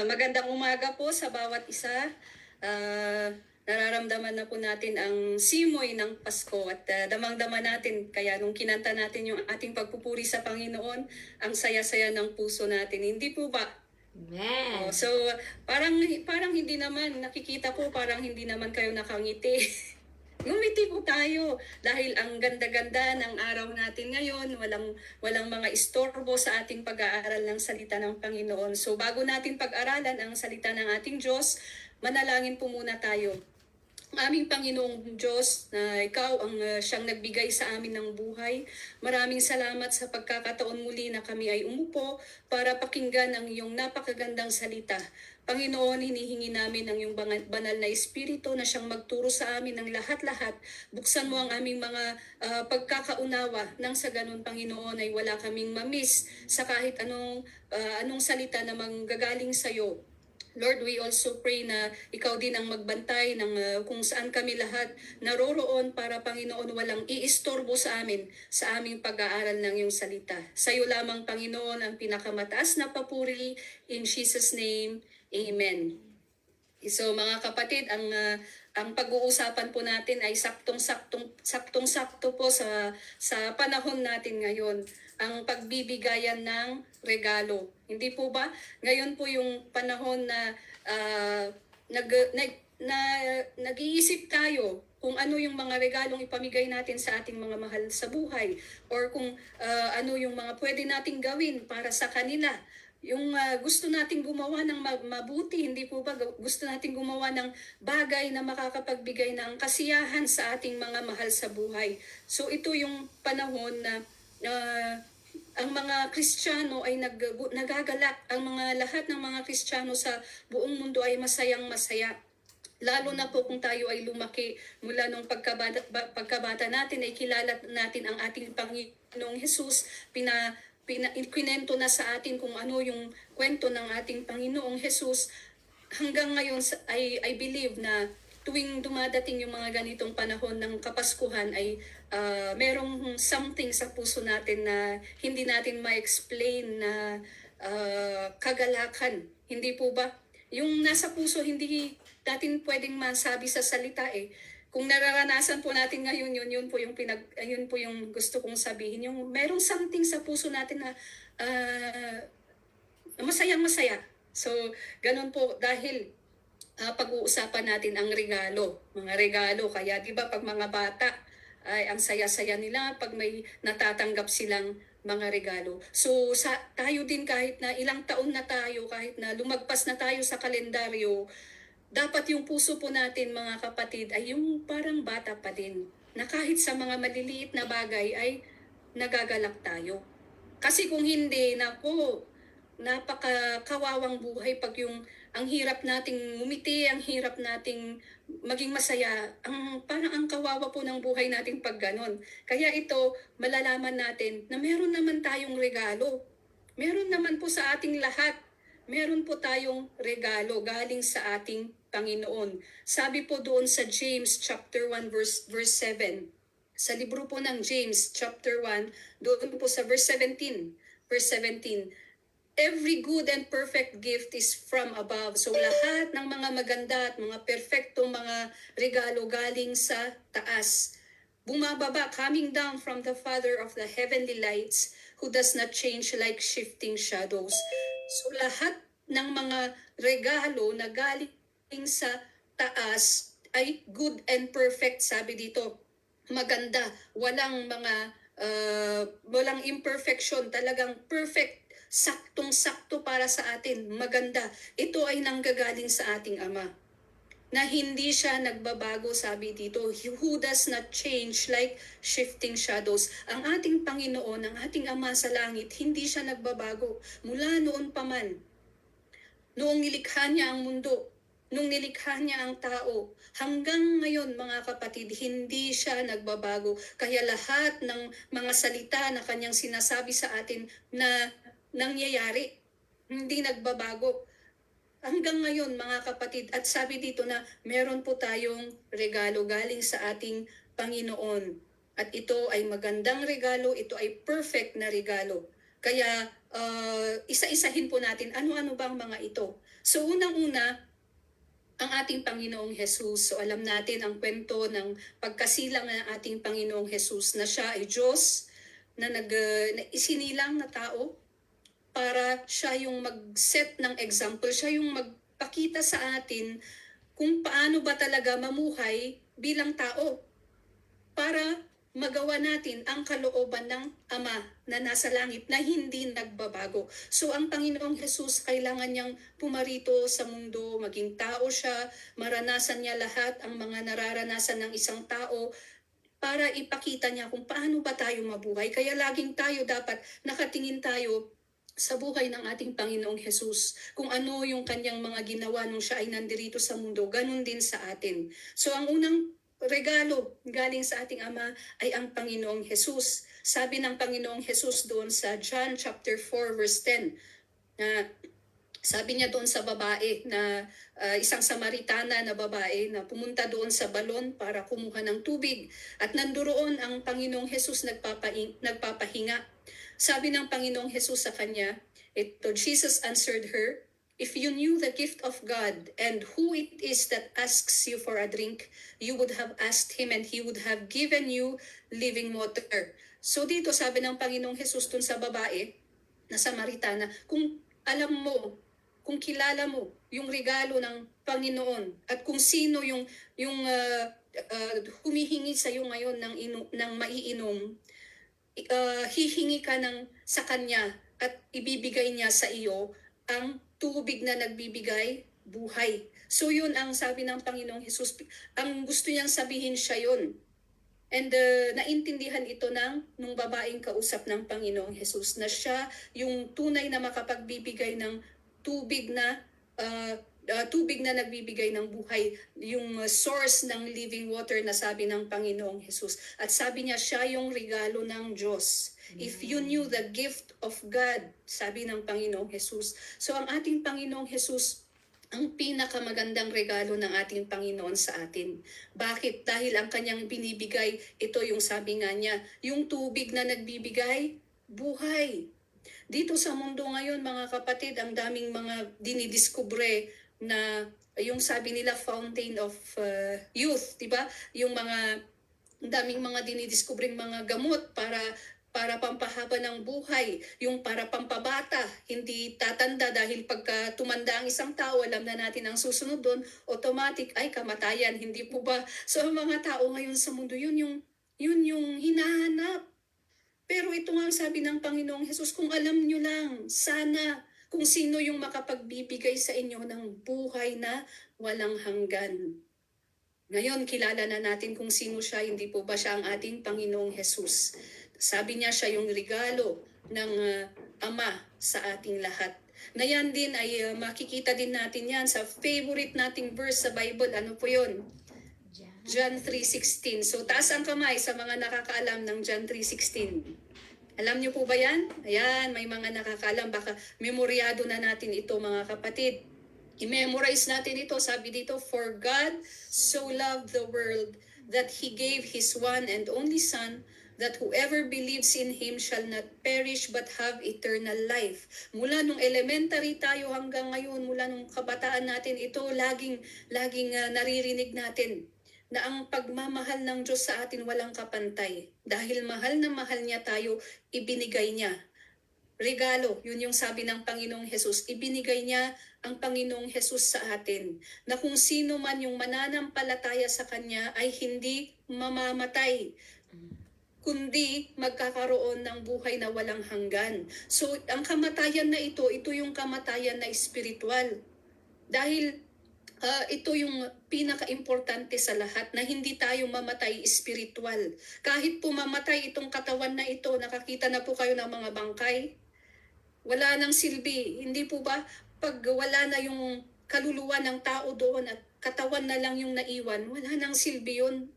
Magandang umaga po sa bawat isa. Ah, Nararamdaman na po natin ang simoy ng Pasko at damang-dama natin. Kaya nung kinanta natin yung ating pagpupuri sa Panginoon, ang saya-saya ng puso natin. Hindi po ba? Oh, Amen. so parang hindi naman nakikita ko, parang hindi naman kayo nakangiti. Ngumiti po tayo dahil ang ganda-ganda ng araw natin ngayon, walang mga istorbo sa ating pag-aaral ng salita ng Panginoon. So bago natin pag-aralan ang salita ng ating Diyos, manalangin po muna tayo. Aming Panginoong Diyos, na Ikaw ang siyang nagbigay sa amin ng buhay. Maraming salamat sa pagkakataon muli na kami ay umupo para pakinggan ang iyong napakagandang salita. Panginoon, hinihingi namin ang iyong banal na espiritu na siyang magturo sa amin ng lahat-lahat. Buksan mo ang aming mga pagkakaunawa nang sa ganun, Panginoon, ay wala kaming mamiss sa kahit anong salita na manggagaling sa iyo. Lord, we also pray na ikaw din ang magbantay ng kung saan kami lahat naroroon para, Panginoon, walang iistorbo sa amin sa aming pag-aaral ng iyong salita. Sa iyo lamang, Panginoon, ang pinakamataas na papuri. In Jesus' name, Amen. So mga kapatid, ang pag-uusapan po natin ay saktong-sakto po sa panahon natin ngayon, ang pagbibigayan ng regalo. Hindi po ba? Ngayon po yung panahon na uh, nag, nag, na nag-iisip tayo kung ano yung mga regalong ipamigay natin sa ating mga mahal sa buhay, or kung ano yung mga pwede nating gawin para sa kanila. Yung gusto nating gumawa ng mabuti, hindi po ba gusto nating gumawa ng bagay na makakapagbigay ng kasiyahan sa ating mga mahal sa buhay. So ito yung panahon na ang mga Kristiyano ay nagagalak. Ang lahat ng mga Kristiyano sa buong mundo ay masayang masaya. Lalo na po kung tayo ay lumaki mula nung pagkabata natin, ay kilala natin ang ating Panginoong Jesus. Ikwento na sa atin kung ano yung kwento ng ating Panginoong Jesus. Hanggang ngayon I believe na tuwing dumadating yung mga ganitong panahon ng Kapaskuhan ay merong something sa puso natin na hindi natin ma-explain na kagalakan. Hindi po ba? Yung nasa puso, hindi natin pwedeng masabi sa salita eh. Kung nararanasan po natin ngayon yun po yung gusto kong sabihin. Yung merong something sa puso natin na masayang-masaya. So, ganun po dahil pag-uusapan natin ang regalo. Mga regalo. Kaya di ba pag mga bata, ay ang saya-saya nila pag may natatanggap silang mga regalo. So tayo din, kahit na ilang taon na tayo, kahit na lumagpas na tayo sa kalendaryo, dapat yung puso po natin, mga kapatid, ay yung parang bata pa din. Na kahit sa mga maliliit na bagay ay nagagalak tayo. Kasi kung hindi, naku, napakakawawang buhay pag yung ang hirap nating ngumiti, ang hirap nating maging masaya, parang ang kawawa po ng buhay natin pag ganon. Kaya ito, malalaman natin na meron naman tayong regalo. Meron naman po sa ating lahat. Meron po tayong regalo galing sa ating Panginoon. Sabi po doon sa James chapter 1 verse 7. Sa libro po ng James chapter 1, doon po sa verse 17. Verse 17. Every good and perfect gift is from above. So lahat ng mga maganda at mga perfectong mga regalo galing sa taas. Bumababa, coming down from the Father of the heavenly lights, who does not change like shifting shadows. So lahat ng mga regalo na galing sa taas ay good and perfect, sabi dito. Maganda, walang imperfection, talagang perfect, saktong-sakto para sa atin, maganda. Ito ay nanggagaling sa ating Ama, na hindi siya nagbabago, sabi dito, who does not change like shifting shadows. Ang ating Panginoon, ang ating Ama sa langit, hindi siya nagbabago mula noon pa man. Noong nilikha niya ang mundo, nung nilikha niya ang tao, hanggang ngayon, mga kapatid, hindi siya nagbabago. Kaya lahat ng mga salita na kanyang sinasabi sa atin na nangyayari, hindi nagbabago. Hanggang ngayon, mga kapatid, at sabi dito na meron po tayong regalo galing sa ating Panginoon. At ito ay magandang regalo, ito ay perfect na regalo. Kaya isa-isahin po natin ano-ano bang mga ito. So unang-una, ang ating Panginoong Jesus. So alam natin ang kwento ng pagkasilang ng ating Panginoong Jesus na siya ay Diyos na isinilang na tao para siya yung mag-set ng example, siya yung magpakita sa atin kung paano ba talaga mamuhay bilang tao para magawa natin ang kalooban ng Ama na nasa langit na hindi nagbabago. So ang Panginoong Jesus, kailangan niyang pumarito sa mundo, maging tao siya, maranasan niya lahat ang mga nararanasan ng isang tao para ipakita niya kung paano ba tayo mabuhay. Kaya laging tayo dapat nakatingin tayo sa buhay ng ating Panginoong Jesus. Kung ano yung kanyang mga ginawa nung siya ay nandirito sa mundo, ganun din sa atin. So ang unang regalo galing sa ating Ama ay ang Panginoong Jesus. Sabi ng Panginoong Jesus doon sa John chapter 4 verse 10 na sabi niya doon sa babae na isang Samaritana na babae na pumunta doon sa balon para kumuha ng tubig at nandoon ang Panginoong Jesus nagpapahinga. Sabi ng Panginoong Jesus sa kanya, ito, Jesus answered her, "If you knew the gift of God and who it is that asks you for a drink, you would have asked him and he would have given you living water." So dito sabi ng Panginoong Jesus dun sa babae na Samaritana, kung alam mo, kung kilala mo yung regalo ng Panginoon at kung sino humihingi sa iyo ngayon ng maiinom, hihingi ka sa kanya at ibibigay niya sa iyo ang tubig na nagbibigay buhay. So yun ang sabi ng Panginoong Jesus. Ang gusto niyang sabihin siya yun. And naintindihan ito nung babaeng kausap ng Panginoong Jesus na siya yung tunay na makapagbibigay ng tubig na nagbibigay ng buhay, yung source ng living water na sabi ng Panginoong Jesus. At sabi niya siya yung regalo ng Diyos. If you knew the gift of God, sabi ng Panginoong Jesus. So ang ating Panginoong Jesus, ang pinakamagandang regalo ng ating Panginoon sa atin. Bakit? Dahil ang kanyang binibigay, ito yung sabi nga niya, yung tubig na nagbibigay buhay. Dito sa mundo ngayon, mga kapatid, ang daming mga dinidiskubre na yung sabi nila fountain of youth, di ba? Ang daming mga dinidiskubreng mga gamot para pampahaba ng buhay, yung para pampabata, hindi tatanda dahil pagka tumanda ang isang tao, alam na natin ang susunod doon, automatic ay kamatayan, hindi po ba? So ang mga tao ngayon sa mundo, yun yung hinahanap. Pero ito nga ang sabi ng Panginoong Jesus, kung alam nyo lang, sana kung sino yung makapagbibigay sa inyo ng buhay na walang hanggan. Ngayon, kilala na natin kung sino siya, hindi po ba siya ang ating Panginoong Jesus. Sabi niya siya yung regalo ng Ama sa ating lahat. Na yan din ay makikita din natin yan sa favorite nating verse sa Bible. Ano po yun? John 3:16. So taas ang kamay sa mga nakakaalam ng John 3:16. Alam niyo po ba yan? Ayan, may mga nakakaalam. Baka memoryado na natin ito mga kapatid. I-memorize natin ito. Sabi dito, "For God so loved the world that He gave His one and only Son, that whoever believes in Him shall not perish but have eternal life." Mula nung elementary tayo hanggang ngayon, mula nung kabataan natin, ito laging naririnig natin na ang pagmamahal ng Diyos sa atin walang kapantay. Dahil mahal na mahal niya tayo, ibinigay niya. Regalo, yun yung sabi ng Panginoong Jesus, ibinigay niya ang Panginoong Jesus sa atin, na kung sino man yung mananampalataya sa Kanya ay hindi mamamatay, kundi magkakaroon ng buhay na walang hanggan. So, ang kamatayan na ito yung kamatayan na espiritual. Dahil ito yung pinaka-importante sa lahat, na hindi tayo mamatay espiritual. Kahit po mamatay itong katawan na ito, nakakita na po kayo ng mga bangkay, wala nang silbi. Hindi po ba? Pag wala na yung kaluluwa ng tao doon at katawan na lang yung naiwan, wala nang silbi yun.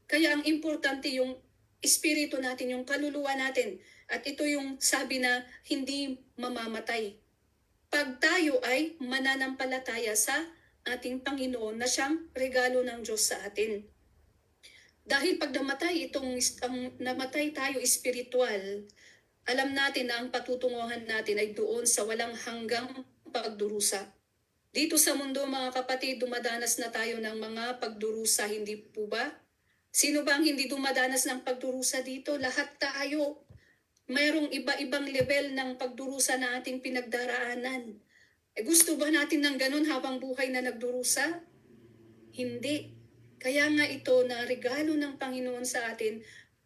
Kaya ang importante yung espiritu natin, yung kaluluwa natin. At ito yung sabi na hindi mamamatay. Pag tayo ay mananampalataya sa ating Panginoon na siyang regalo ng Diyos sa atin. Dahil pag namatay tayo espiritual, Alam natin na ang patutunguhan natin ay doon sa walang hanggang pagdurusa. Dito sa mundo mga kapatid, dumadanas na tayo ng mga pagdurusa, hindi po ba? Sino ba ang hindi dumadanas ng pagdurusa dito? Lahat tayo. Mayroong iba-ibang level ng pagdurusa na ating pinagdaraanan. Gusto ba natin ng ganun habang buhay na nagdurusa? Hindi. Kaya nga ito na regalo ng Panginoon sa atin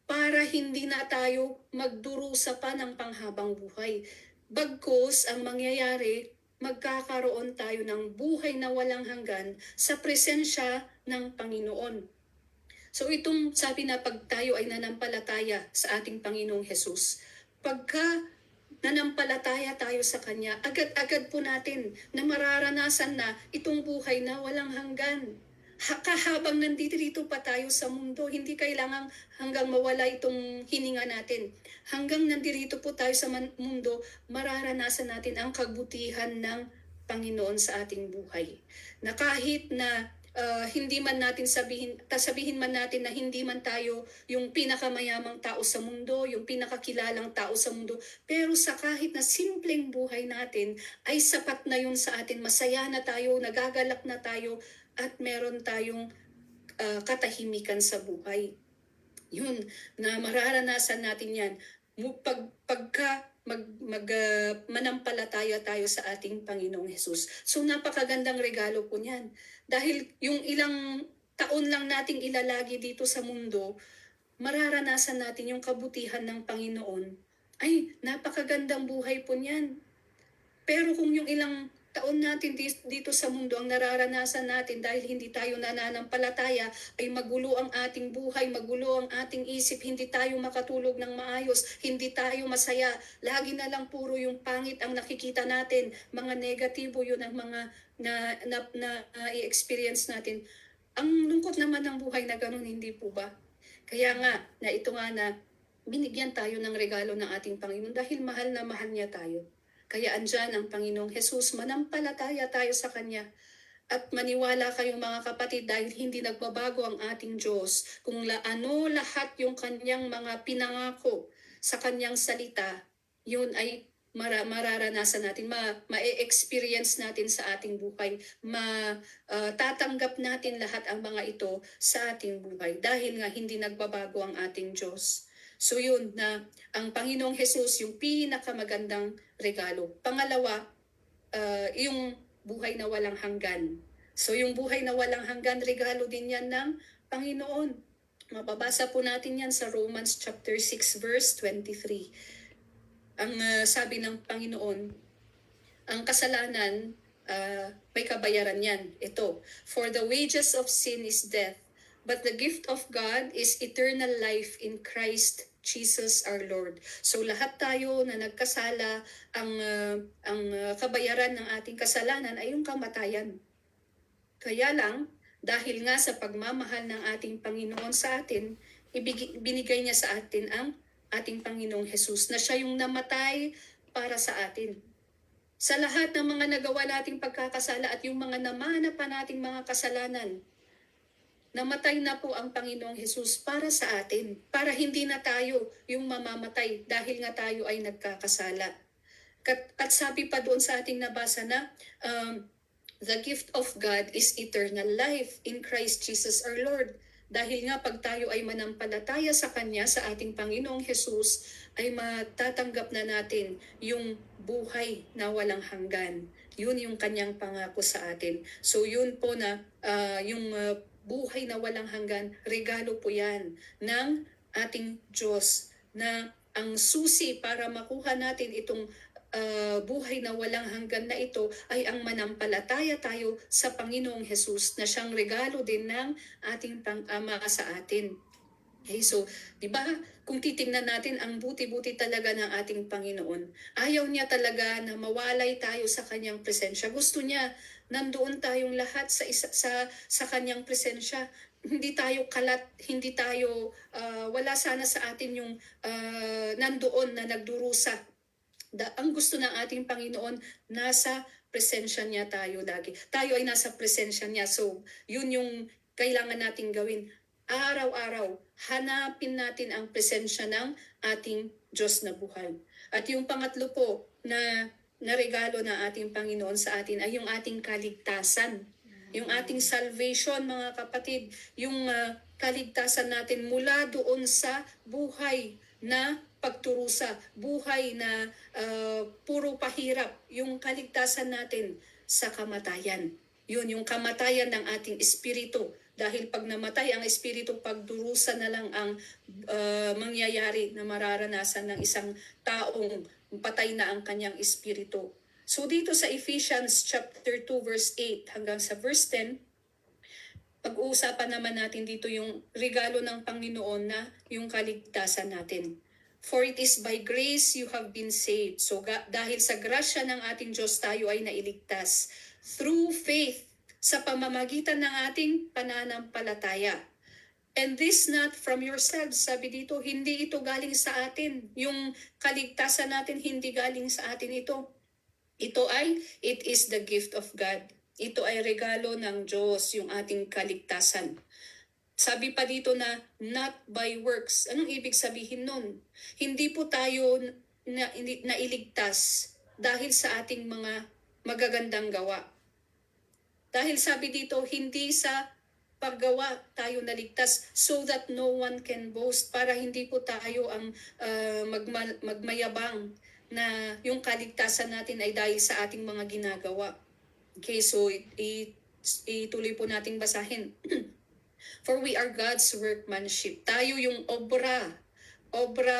para hindi na tayo magdurusa pa ng panghabang buhay. Bagkus ang mangyayari, magkakaroon tayo ng buhay na walang hanggan sa presensya ng Panginoon. So itong sabi na pag tayo ay nanampalataya sa ating Panginoong Hesus, pagka nanampalataya tayo sa Kanya, agad-agad po natin na mararanasan na itong buhay na walang hanggan. Kahabang nandito pa tayo sa mundo, hindi kailangang hanggang mawala itong hininga natin. Hanggang nandito po tayo sa mundo, mararanasan natin ang kabutihan ng Panginoon sa ating buhay. Na kahit na hindi man natin sabihin man natin na hindi man tayo yung pinakamayamang tao sa mundo, yung pinakakilalang tao sa mundo, pero sa kahit na simpleng buhay natin, ay sapat na yun sa atin. Masaya na tayo, nagagalak na tayo, at meron tayong katahimikan sa buhay. Yun, na mararanasan natin yan. Manampalataya tayo sa ating Panginoong Hesus. So napakagandang regalo po niyan. Dahil yung ilang taon lang nating ilalagi dito sa mundo, mararanasan natin yung kabutihan ng Panginoon. Ay, napakagandang buhay po niyan. Pero kung yung ilang taon natin dito sa mundo ang nararanasan natin dahil hindi tayo nananampalataya, ay magulo ang ating buhay, magulo ang ating isip, hindi tayo makatulog ng maayos, hindi tayo masaya, lagi na lang puro yung pangit ang nakikita natin, mga negatibo yun ang mga i-experience natin. Ang lungkot naman ng buhay na ganun, hindi po ba? Kaya nga, na ito nga na binigyan tayo ng regalo ng ating Panginoon dahil mahal na mahal niya tayo. Kaya andyan ang Panginoong Hesus, manampalataya tayo sa Kanya. At maniwala kayong mga kapatid dahil hindi nagbabago ang ating Diyos. Kung ano lahat yung Kanyang mga pinangako sa Kanyang salita, yun ay mararanasan natin, ma-experience natin sa ating buhay, tatanggap natin lahat ang mga ito sa ating buhay dahil nga hindi nagbabago ang ating Diyos. So yun na ang Panginoong Hesus yung pinakamagandang regalo. Pangalawa, yung buhay na walang hanggan. So yung buhay na walang hanggan, regalo din yan ng Panginoon. Mababasa po natin yan sa Romans chapter 6 verse 23. Ang sabi ng Panginoon, ang kasalanan, may kabayaran yan. Ito, for the wages of sin is death, but the gift of God is eternal life in Christ Jesus our Lord. So lahat tayo na nagkasala, ang kabayaran ng ating kasalanan ay yung kamatayan. Kaya lang, dahil nga sa pagmamahal ng ating Panginoon sa atin, binigay niya sa atin ang ating Panginoong Hesus na siya yung namatay para sa atin. Sa lahat ng mga nagawa nating pagkakasala at yung mga namana pa nating mga kasalanan, namatay na po ang Panginoong Hesus para sa atin, para hindi na tayo yung mamamatay dahil nga tayo ay nagkakasala. At sabi pa doon sa ating nabasa na, the gift of God is eternal life in Christ Jesus our Lord. Dahil nga pag tayo ay manampalataya sa Kanya, sa ating Panginoong Hesus, ay matatanggap na natin yung buhay na walang hanggan. Yun yung Kanyang pangako sa atin. So yun po na yung buhay na walang hanggan, regalo po yan ng ating Diyos na ang susi para makuha natin itong buhay na walang hanggan na ito ay ang manampalataya tayo sa Panginoong Hesus na siyang regalo din ng ating Ama sa atin. Okay, so, di ba, kung titingnan natin ang buti-buti talaga ng ating Panginoon, ayaw niya talaga na mawalay tayo sa kanyang presensya. Gusto niya nandoon tayong lahat sa kanyang presensya. Hindi tayo kalat, hindi tayo wala sana sa atin yung nandoon na nagdurusa. Ang gusto ng ating Panginoon, nasa presensya niya tayo lagi. Tayo ay nasa presensya niya. So, yun yung kailangan nating gawin. Araw-araw, hanapin natin ang presensya ng ating Diyos na buhay. At yung pangatlo po na regalo ng ating Panginoon sa atin ay yung ating kaligtasan. Yung ating salvation, mga kapatid, yung kaligtasan natin mula doon sa buhay na pagturusa, buhay na puro pahirap, yung kaligtasan natin sa kamatayan. Yun, yung kamatayan ng ating espiritu. Dahil pag namatay ang espiritu, pagdurusa na lang ang mangyayari na mararanasan ng isang taong patay na ang kanyang espiritu. So dito sa Ephesians chapter 2 verse 8 hanggang sa verse 10, pag-uusapan naman natin dito yung regalo ng Panginoon na yung kaligtasan natin. For it is by grace you have been saved. So dahil sa grasya ng ating Diyos tayo ay nailigtas through faith sa pamamagitan ng ating pananampalataya. And this not from yourselves. Sabi dito, hindi ito galing sa atin. Yung kaligtasan natin, hindi galing sa atin ito. It is the gift of God. Ito ay regalo ng Diyos, yung ating kaligtasan. Sabi pa dito na not by works. Anong ibig sabihin nun? Hindi po tayo nailigtas dahil sa ating mga magagandang gawa. Dahil sabi dito, hindi sa paggawa tayo naligtas so that no one can boast, para hindi po tayo ang magmayabang na yung kaligtasan natin ay dahil sa ating mga ginagawa. Okay, so ituloy po nating basahin. For we are God's workmanship. Tayo yung obra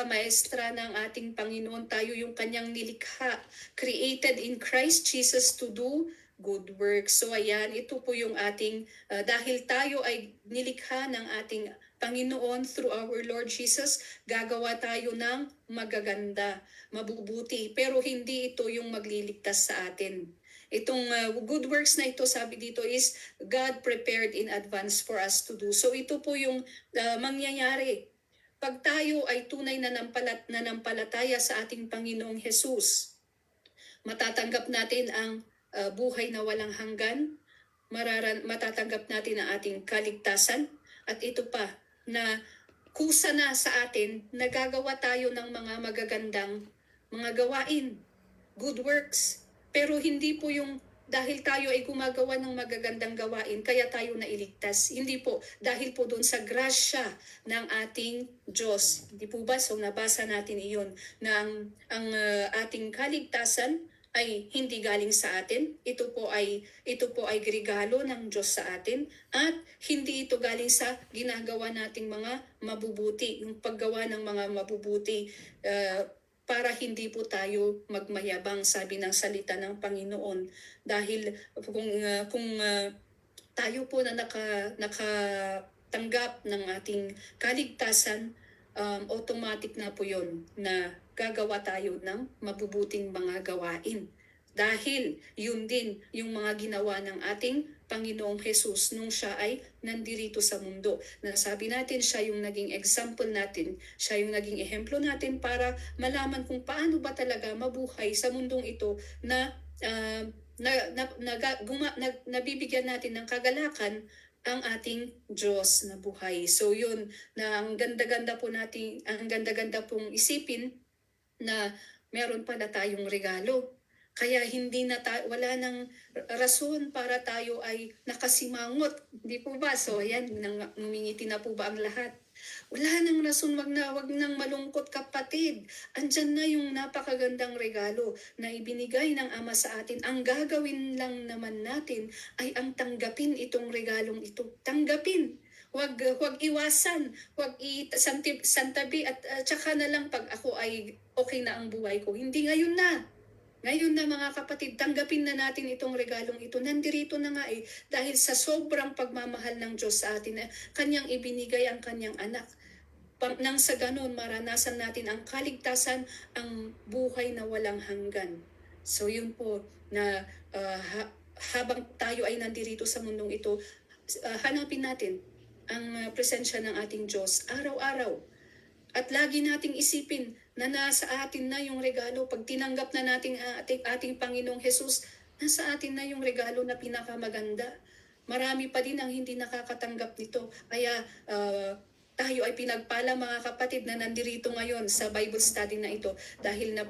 maestra ng ating Panginoon. Tayo yung kanyang nilikha, created in Christ Jesus to do good works. So ayan, ito po yung ating, dahil tayo ay nilikha ng ating Panginoon through our Lord Jesus, gagawa tayo ng magaganda, mabubuti. Pero hindi ito yung magliligtas sa atin. Itong good works na ito, sabi dito, is God prepared in advance for us to do. So ito po yung mangyayari. Pag tayo ay tunay na nanampalataya sa ating Panginoong Jesus, matatanggap natin ang buhay na walang hanggan, matatanggap natin ang ating kaligtasan, at ito pa, na kusa na sa atin, nagagawa tayo ng mga magagandang mga gawain, good works. Pero hindi po yung dahil tayo ay gumagawa ng magagandang gawain, kaya tayo nailigtas. Hindi po, dahil po doon sa grasya ng ating Diyos. Hindi po ba? So nabasa natin iyon na ang ating kaligtasan ay hindi galing sa atin. Ito po ay regalo ng Diyos sa atin, at hindi ito galing sa ginagawa nating mga mabubuti, yung paggawa ng mga mabubuti para hindi po tayo magmayabang, sabi ng salita ng Panginoon. Dahil kung tayo po na nakatanggap ng ating kaligtasan, automatic na po yun na gagawa tayo ng mabubuting mga gawain. Dahil yun din yung mga ginawa ng ating Panginoong Jesus nung siya ay nandirito sa mundo. Nasabi natin, siya yung naging example natin, siya yung naging ehemplo natin para malaman kung paano ba talaga mabuhay sa mundong ito na nabibigyan natin ng kagalakan ang ating Diyos na buhay. So yun, na ang ganda-ganda pong isipin na meron pala tayong regalo. Kaya wala nang rason para tayo ay nakasimangot. Hindi po ba? So ayan, ngumingiti na po ba ang lahat? Wala nang rason, wag nang malungkot, kapatid. Andyan na yung napakagandang regalo na ibinigay ng Ama sa atin. Ang gagawin lang naman natin ay ang tanggapin itong regalong ito. Tanggapin. Wag iwasan, wag santabi at tsaka na lang pag ako ay okay na ang buhay ko. Hindi, ngayon na. Ngayon na mga kapatid, tanggapin na natin itong regalong ito. Nandirito na nga dahil sa sobrang pagmamahal ng Diyos sa atin, kanyang ibinigay ang kanyang anak. Nang sa ganun, maranasan natin ang kaligtasan, ang buhay na walang hanggan. So yun po, na habang tayo ay nandirito sa mundong ito, hanapin natin ang presensya ng ating Diyos araw-araw. At lagi nating isipin na nasa atin na yung regalo. Pag tinanggap na natin ating Panginoong Jesus, nasa atin na yung regalo na pinakamaganda. Marami pa din ang hindi nakakatanggap nito. Kaya tayo ay pinagpala mga kapatid na nandirito ngayon sa Bible study na ito dahil na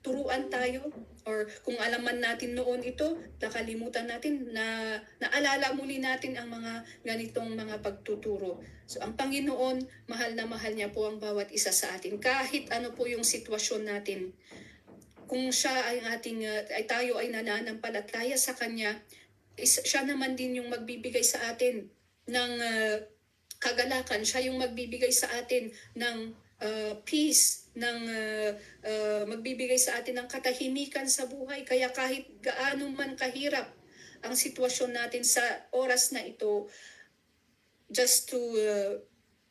turuan tayo, or kung alam man natin noon ito, nakalimutan natin na naalala muli natin ang mga ganitong mga pagtuturo. So ang Panginoon, mahal na mahal niya po ang bawat isa sa atin. Kahit ano po yung sitwasyon natin, kung siya ay tayo ay nananampalataya sa Kanya, siya naman din yung magbibigay sa atin ng kagalakan. Siya yung magbibigay sa atin ng peace, magbibigay sa atin ng katahimikan sa buhay. Kaya kahit gaano man kahirap ang sitwasyon natin sa oras na ito, just to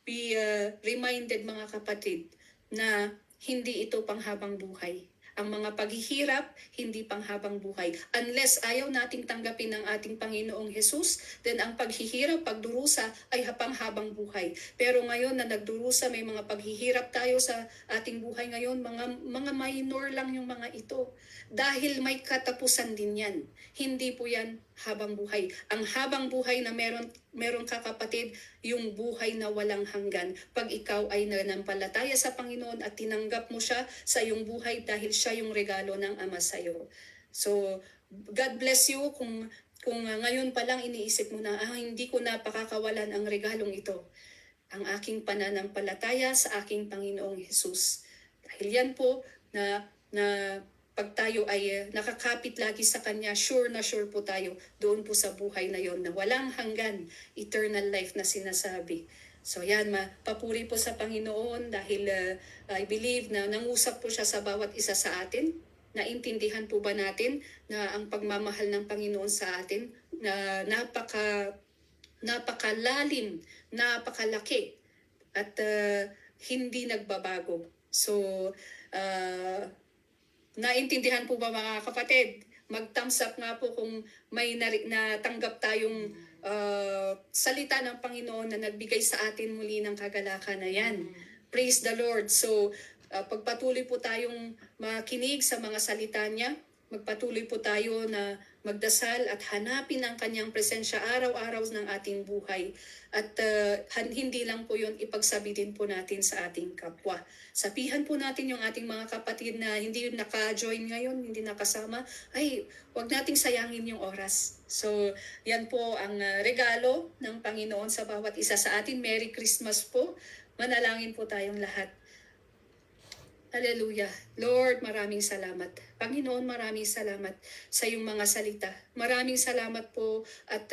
be reminded mga kapatid na hindi ito panghabang buhay. Ang mga paghihirap, hindi panghabang buhay. Unless ayaw nating tanggapin ng ating Panginoong Jesus, then ang paghihirap, pagdurusa ay panghabang buhay. Pero ngayon na nagdurusa, may mga paghihirap tayo sa ating buhay ngayon, mga minor lang yung mga ito. Dahil may katapusan din yan. Hindi po yan habang buhay. Ang habang buhay na meron ka kapatid, yung buhay na walang hanggan. Pag ikaw ay nanampalataya sa Panginoon at tinanggap mo siya sa iyong buhay dahil siya yung regalo ng Ama sa iyo. So, God bless you kung ngayon pa lang iniisip mo na, hindi ko na pakakawalan ang regalong ito. Ang aking pananampalataya sa aking Panginoong Jesus. Dahil yan po na pag tayo ay nakakapit lagi sa Kanya, sure na sure po tayo doon po sa buhay na yon na walang hanggan, eternal life na sinasabi. So yan, papuri po sa Panginoon dahil I believe na nangusap po siya sa bawat isa sa atin. Naintindihan po ba natin na ang pagmamahal ng Panginoon sa atin na napakalalim, napakalaki at hindi nagbabago. So, naintindihan po ba mga kapatid? Mag-thumbs up nga po kung may natanggap tayong salita ng Panginoon na nagbigay sa atin muli ng kagalakan na yan. Praise the Lord. So, pagpatuloy po tayong makinig sa mga salita niya, magpatuloy po tayo na magdasal at hanapin ang kanyang presensya araw-araw ng ating buhay. At hindi lang po yun, ipagsabi din po natin sa ating kapwa. Sabihan po natin yung ating mga kapatid na hindi naka-join ngayon, hindi nakasama, ay wag nating sayangin yung oras. So yan po ang regalo ng Panginoon sa bawat isa sa atin. Merry Christmas po. Manalangin po tayong lahat. Hallelujah. Lord, maraming salamat. Panginoon, maraming salamat sa iyong mga salita. Maraming salamat po at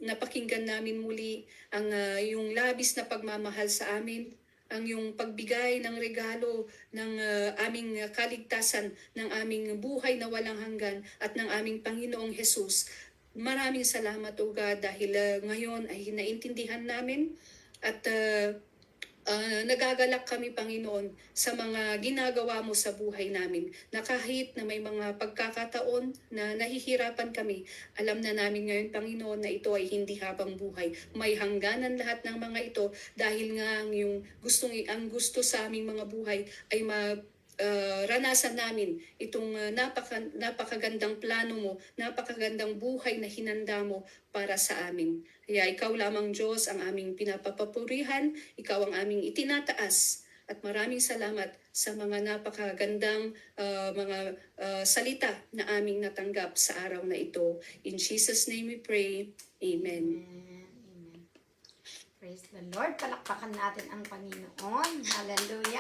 napakinggan namin muli ang iyong labis na pagmamahal sa amin, ang iyong pagbigay ng regalo ng aming kaligtasan, ng aming buhay na walang hanggan at ng aming Panginoong Jesus. Maraming salamat, O God, dahil ngayon ay naintindihan namin at nagagalak kami, Panginoon, sa mga ginagawa mo sa buhay namin, na kahit na may mga pagkakataon na nahihirapan kami, alam na namin ngayon, Panginoon, na ito ay hindi habang buhay. May hangganan lahat ng mga ito dahil nga ang gusto sa aming mga buhay ay ranasan namin itong napakagandang plano mo, napakagandang buhay na hinanda mo para sa amin. Kaya ikaw lamang, Diyos, ang aming pinapapapurihan, ikaw ang aming itinataas. At maraming salamat sa mga napakagandang mga salita na aming natanggap sa araw na ito. In Jesus' name we pray. Amen. Amen. Praise the Lord. Palakpakan natin ang Panginoon. Hallelujah.